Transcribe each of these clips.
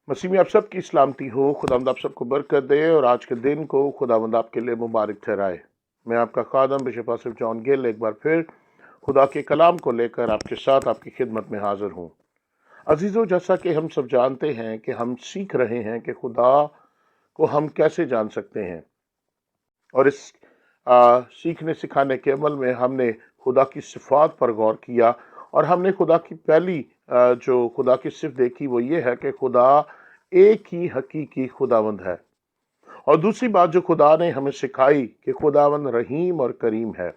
मसीह में आप सब की सलामती हो। खुदावंद आप सबको बरकत दे और आज के दिन को खुदावंद आपके लिए मुबारक ठहराए। मैं आपका खादम बिशप आसिफ जॉन गिल एक बार फिर खुदा के कलाम को लेकर आपके साथ आपकी खिदमत में हाजिर हूँ। अजीज़ों, जैसा कि हम सब जानते हैं कि हम सीख रहे हैं कि खुदा को हम कैसे जान सकते हैं, और इस सीखने सिखाने के अमल में हमने खुदा की सिफ़ात पर गौर किया और हमने खुदा की पहली जो खुदा की सिफ़त देखी वो ये है कि खुदा एक ही हकीकी खुदावंद है। और दूसरी बात जो खुदा ने हमें सिखाई कि खुदावंद रहीम और करीम है।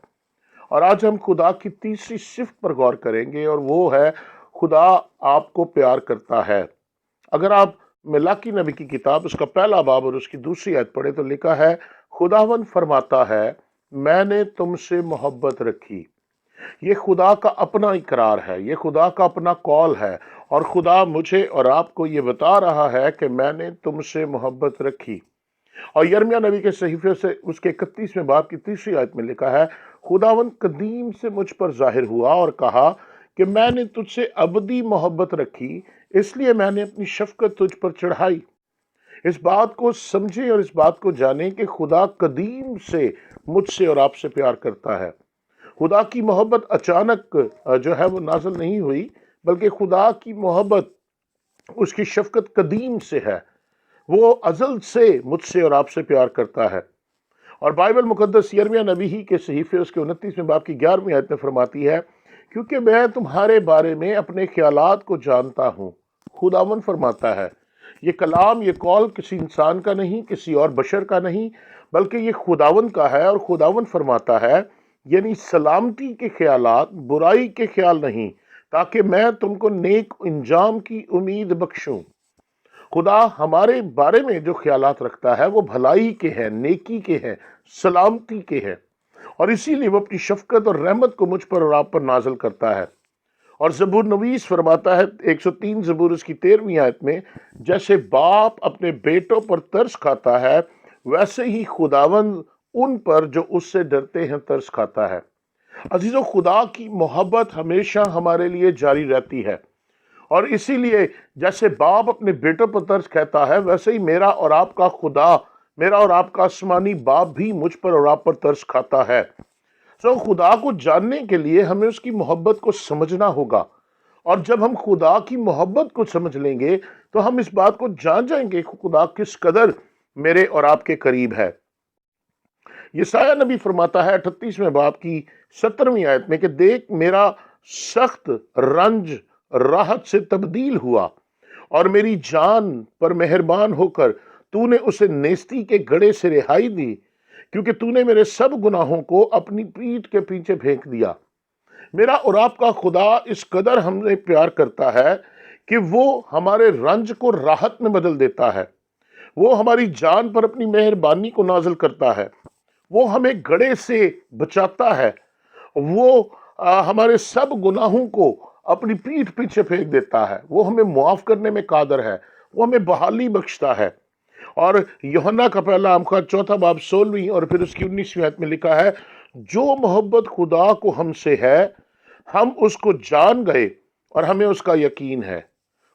और आज हम खुदा की तीसरी सिफ़त पर गौर करेंगे और वो है खुदा आपको प्यार करता है। अगर आप मिलाकी नबी की किताब उसका पहला बाब और उसकी दूसरी आयत पढ़े तो लिखा है, खुदावंद फरमाता है मैंने तुमसे मोहब्बत रखी। ये खुदा का अपना इकरार है, ये खुदा का अपना कौल है और खुदा मुझे और आपको ये बता रहा है कि मैंने तुमसे मोहब्बत रखी। और यिर्मयाह नबी के सहीफे से उसके 31वें बाब की तीसरी आयत में लिखा है, खुदावंद कदीम से मुझ पर जाहिर हुआ और कहा कि मैंने तुझसे अबदी मोहब्बत रखी, इसलिए मैंने अपनी शफकत तुझ पर चढ़ाई। इस बात को समझें और इस बात को जानें कि खुदा कदीम से मुझसे और आपसे प्यार करता है। खुदा की मोहब्बत अचानक जो है वो नाज़िल नहीं हुई, बल्कि खुदा की मोहब्बत उसकी शफकत कदीम से है। वो अज़ल से मुझसे और आपसे प्यार करता है। और बाइबल मुकद्दस यिर्मयाह नबी ही के सहीफे उसके 29वें बाब की 11वीं आयत में फरमाती है, क्योंकि मैं तुम्हारे बारे में अपने ख्यालात को जानता हूँ। खुदावंद फरमाता है, ये कलाम, ये कौल किसी इंसान का नहीं, किसी और बशर का नहीं, बल्कि ये खुदावंद का है। और खुदावंद फरमाता है, यानी सलामती के ख्यालात, बुराई के ख्याल नहीं, ताकि मैं तुमको नेक इंजाम की उम्मीद बख्शूं। खुदा हमारे बारे में जो ख्यालात रखता है वो भलाई के हैं, नेकी के हैं, सलामती के हैं, और इसीलिए वो अपनी शफकत और रहमत को मुझ पर और आप पर नाज़िल करता है। और ज़बूर नवीस फरमाता है 103 ज़बूर उसकी 13वीं आयत में, जैसे बाप अपने बेटों पर तरस खाता है, वैसे ही खुदावंद उन पर जो उससे डरते हैं तरस खाता है। अजीज़ों, खुदा की मोहब्बत हमेशा हमारे लिए जारी रहती है, और इसीलिए जैसे बाप अपने बेटों पर तरस कहता है, वैसे ही मेरा और आपका खुदा, मेरा और आपका आसमानी बाप भी मुझ पर और आप पर तरस खाता है। खुदा को जानने के लिए हमें उसकी मोहब्बत को समझना होगा, और जब हम खुदा की मोहब्बत को समझ लेंगे तो हम इस बात को जान जाएंगे कि खुदा किस कदर मेरे और आपके करीब है। यशायाह नबी फरमाता है 38वें बाब की 17वीं आयत में कि देख, मेरा सख्त रंज राहत से तब्दील हुआ और मेरी जान पर मेहरबान होकर तूने उसे नेस्ती के गड़े से रिहाई दी, क्योंकि तूने मेरे सब गुनाहों को अपनी पीठ के पीछे फेंक दिया। मेरा और आपका खुदा इस कदर हमसे प्यार करता है कि वो हमारे रंज को राहत में बदल देता है। वो हमारी जान पर अपनी मेहरबानी को नाजिल करता है। वो हमें गड़े से बचाता है। वो हमारे सब गुनाहों को अपनी पीठ पीछे फेंक देता है। वो हमें मुआफ करने में कादर है। वो हमें बहाली बख्शता है। और यूहन्ना का पहला आमखा 4 बाब 16वीं और फिर उसकी 19वीं आयत में लिखा है, जो मोहब्बत खुदा को हमसे है, हम उसको जान गए और हमें उसका यकीन है।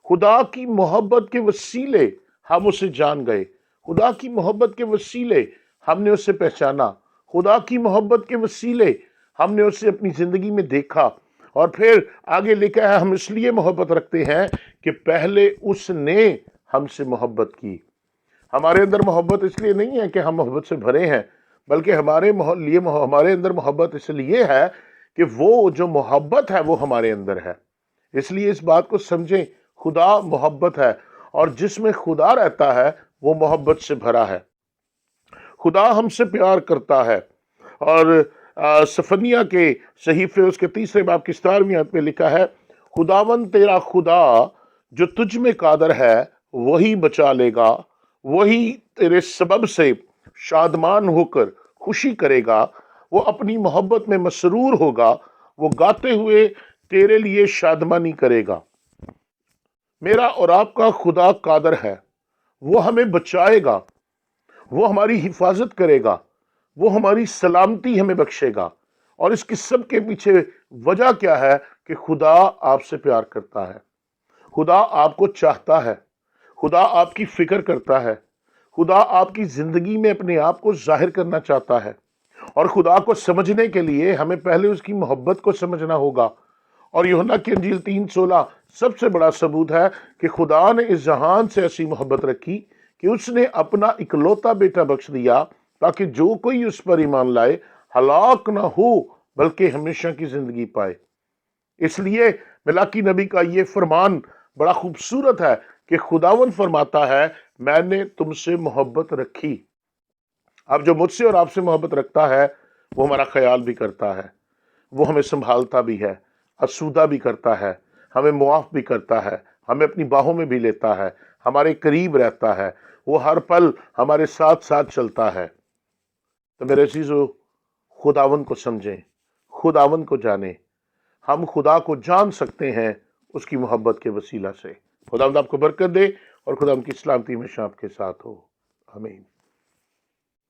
खुदा की मोहब्बत के वसीले हम उसे जान गए। खुदा की मोहब्बत के वसीले हमने उसे पहचाना। खुदा की मोहब्बत के वसीले हमने उसे अपनी जिंदगी में देखा। और फिर आगे लिखा है, हम इसलिए मोहब्बत रखते हैं कि पहले उसने हमसे मोहब्बत की। हमारे अंदर मोहब्बत इसलिए नहीं है कि हम मोहब्बत से भरे हैं, बल्कि हमारे अंदर मोहब्बत इसलिए है कि वो जो मोहब्बत है वो हमारे अंदर है। इसलिए इस बात को समझें, खुदा मोहब्बत है और जिसमें खुदा रहता है वो मोहब्बत से भरा है। खुदा हमसे प्यार करता है। और सफनिया के सहीफे उसके 3 बाब की 17वीं आयत में लिखा है, खुदावन तेरा खुदा जो तुझ में कादर है वही बचा लेगा, वही तेरे सबब से शादमान होकर खुशी करेगा, वो अपनी मोहब्बत में मसरूर होगा, वो गाते हुए तेरे लिए शादमानी करेगा। मेरा और आपका खुदा कादर है। वो हमें बचाएगा, वो हमारी हिफाजत करेगा, वो हमारी सलामती हमें बख्शेगा। और इसके सब के पीछे वजह क्या है कि खुदा आपसे प्यार करता है। खुदा आपको चाहता है। خدا آپ کی فکر کرتا ہے، خدا آپ کی زندگی میں اپنے آپ کو ظاہر کرنا چاہتا ہے، اور خدا کو سمجھنے کے لیے ہمیں پہلے اس کی محبت کو سمجھنا ہوگا۔ اور یوحنا کی انجیل 3:16 سب سے بڑا ثبوت ہے کہ خدا نے اس جہان سے ایسی محبت رکھی کہ اس نے اپنا اکلوتا بیٹا بخش دیا، تاکہ جو کوئی اس پر ایمان لائے ہلاک نہ ہو بلکہ ہمیشہ کی زندگی پائے۔ اس لیے ملاکی نبی کا یہ فرمان بڑا خوبصورت ہے کہ خداوند فرماتا ہے میں نے تم سے محبت رکھی۔ اب جو مجھ سے اور آپ سے محبت رکھتا ہے وہ ہمارا خیال بھی کرتا ہے، وہ ہمیں سنبھالتا بھی ہے، اسودہ بھی کرتا ہے، ہمیں معاف بھی کرتا ہے، ہمیں اپنی باہوں میں بھی لیتا ہے، ہمارے قریب رہتا ہے، وہ ہر پل ہمارے ساتھ ساتھ چلتا ہے۔ تو میرے عزیزو، خداوند کو سمجھیں، خداوند کو جانیں۔ ہم خدا کو جان سکتے ہیں اس کی محبت کے وسیلہ سے۔ خداوند آپ کو برکت دے اور خداوند کی سلامتی ہمیشہ آپ کے ساتھ ہو۔ آمین۔